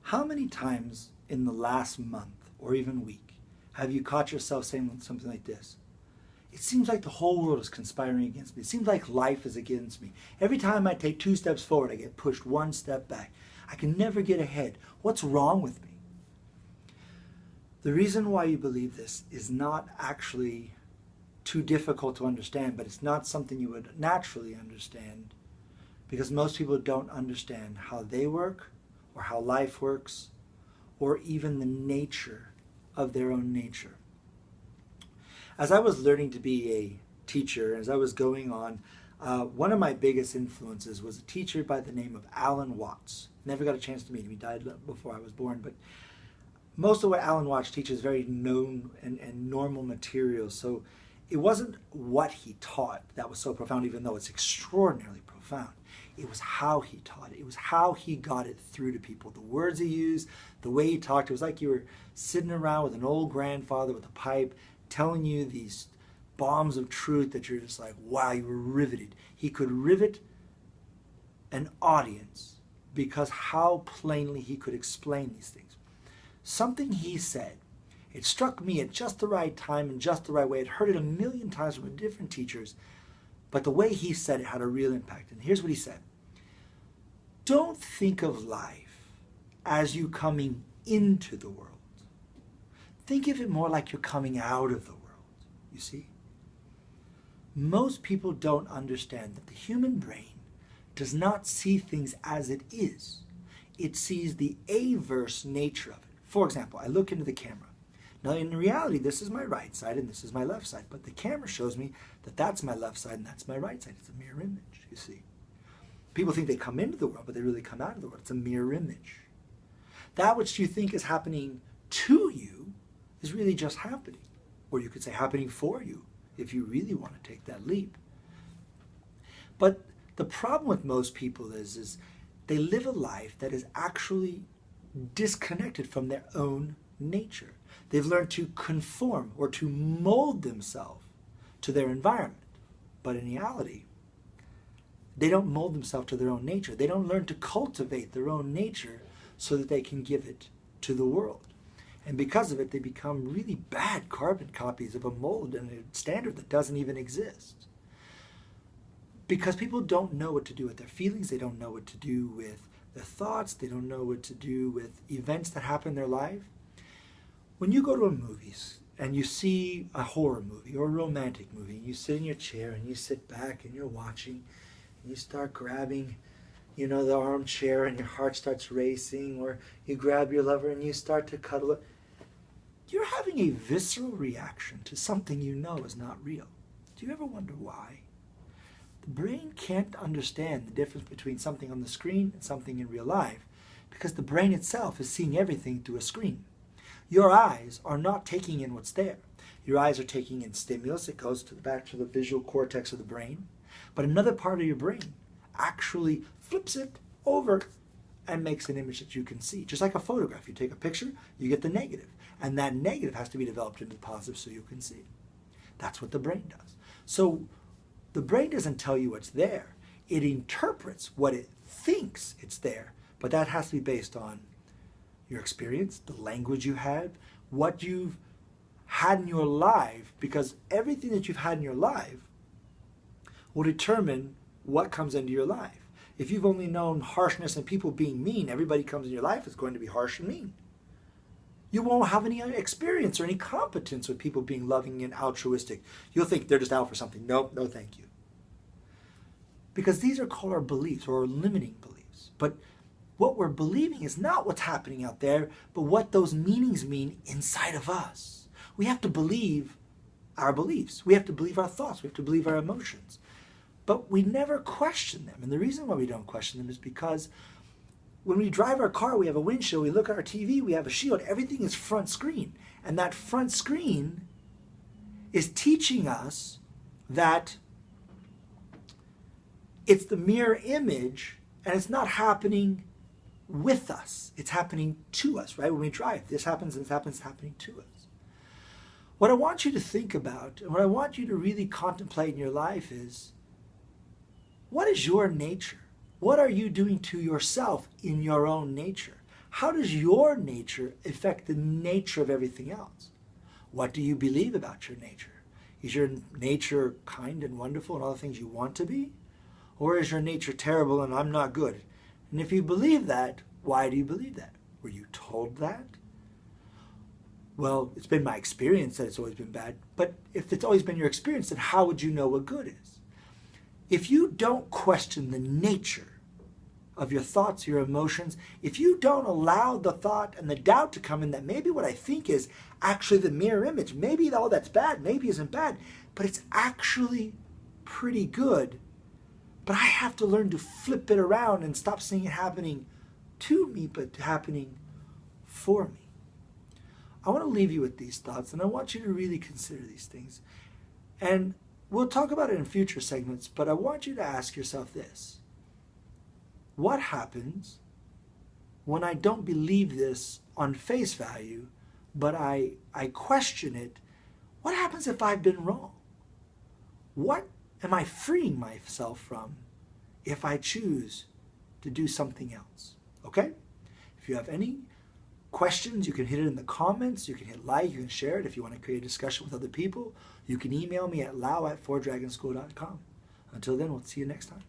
How many times in the last month or even week have you caught yourself saying something like this? It seems like the whole world is conspiring against me. It seems like life is against me. Every time I take 2 steps forward, I get pushed 1 step back. I can never get ahead. What's wrong with me? The reason why you believe this is not actually too difficult to understand, but it's not something you would naturally understand because most people don't understand how they work or how life works or even the nature of their own nature. As I was learning to be a teacher, as I was going on, one of my biggest influences was a teacher by the name of Alan Watts. Never got a chance to meet him. He died before I was born, but most of what Alan Watts teaches is very known and normal material. So it wasn't what he taught that was so profound, even though it's extraordinarily profound. It was how he taught it. It was how he got it through to people. The words he used, the way he talked. It was like you were sitting around with an old grandfather with a pipe telling you these bombs of truth that you're just like, wow, you were riveted. He could rivet an audience because how plainly he could explain these things. Something he said, it struck me at just the right time in just the right way. I'd heard it a million times from different teachers, but the way he said it had a real impact. And here's what he said. Don't think of life as you coming into the world. Think of it more like you're coming out of the world, you see? Most people don't understand that the human brain does not see things as it is. It sees the averse nature of it. For example, I look into the camera. Now, in reality, this is my right side and this is my left side, but the camera shows me that that's my left side and that's my right side. It's a mirror image, you see. People think they come into the world, but they really come out of the world. It's a mirror image. That which you think is happening to you is really just happening. Or you could say happening for you, if you really want to take that leap. But the problem with most people is they live a life that is actually disconnected from their own nature. They've learned to conform or to mold themselves to their environment. But in reality, they don't mold themselves to their own nature. They don't learn to cultivate their own nature so that they can give it to the world. And because of it, they become really bad carbon copies of a mold and a standard that doesn't even exist. Because people don't know what to do with their feelings, they don't know what to do with their thoughts, they don't know what to do with events that happen in their life. When you go to a movies and you see a horror movie or a romantic movie, and you sit in your chair and you sit back and you're watching, and you start grabbing, the armchair and your heart starts racing, or you grab your lover and you start to cuddle it, you're having a visceral reaction to something you know is not real. Do you ever wonder why? The brain can't understand the difference between something on the screen and something in real life because the brain itself is seeing everything through a screen. Your eyes are not taking in what's there. Your eyes are taking in stimulus. It goes back to the visual cortex of the brain. But another part of your brain actually flips it over and makes an image that you can see. Just like a photograph. You take a picture, you get the negative. And that negative has to be developed into the positive so you can see. That's what the brain does. So the brain doesn't tell you what's there. It interprets what it thinks it's there. But that has to be based on your experience, the language you had, what you've had in your life, because everything that you've had in your life will determine what comes into your life. If you've only known harshness and people being mean, everybody comes in your life is going to be harsh and mean. You won't have any experience or any competence with people being loving and altruistic. You'll think they're just out for something. Nope, no thank you. Because these are called our beliefs or our limiting beliefs. But what we're believing is not what's happening out there, but what those meanings mean inside of us. We have to believe our beliefs. We have to believe our thoughts. We have to believe our emotions. But we never question them. And the reason why we don't question them is because when we drive our car, we have a windshield, we look at our TV, we have a shield, everything is front screen. And that front screen is teaching us that it's the mirror image and it's not happening with us. It's happening to us, right? When we drive, this happens and this happens, it's happening to us. What I want you to think about and what I want you to really contemplate in your life is, what is your nature? What are you doing to yourself in your own nature? how does your nature affect the nature of everything else? What do you believe about your nature? Is your nature kind and wonderful and all the things you want to be? Or is your nature terrible and I'm not good? And if you believe that, why do you believe that? Were you told that? Well, it's been my experience that it's always been bad. But if it's always been your experience, then how would you know what good is? If you don't question the nature of your thoughts, your emotions, if you don't allow the thought and the doubt to come in that maybe what I think is actually the mirror image, maybe all that's bad, maybe isn't bad, but it's actually pretty good. But I have to learn to flip it around and stop seeing it happening to me, but happening for me. I want to leave you with these thoughts, and I want you to really consider these things. And we'll talk about it in future segments, but I want you to ask yourself this. What happens when I don't believe this on face value, but I question it? What happens if I've been wrong? What am I freeing myself from if I choose to do something else? Okay? If you have any questions, you can hit it in the comments, you can hit like, you can share it. If you want to create a discussion with other people, you can email me at lau@fourdragonschool.com. Until then, we'll see you next time.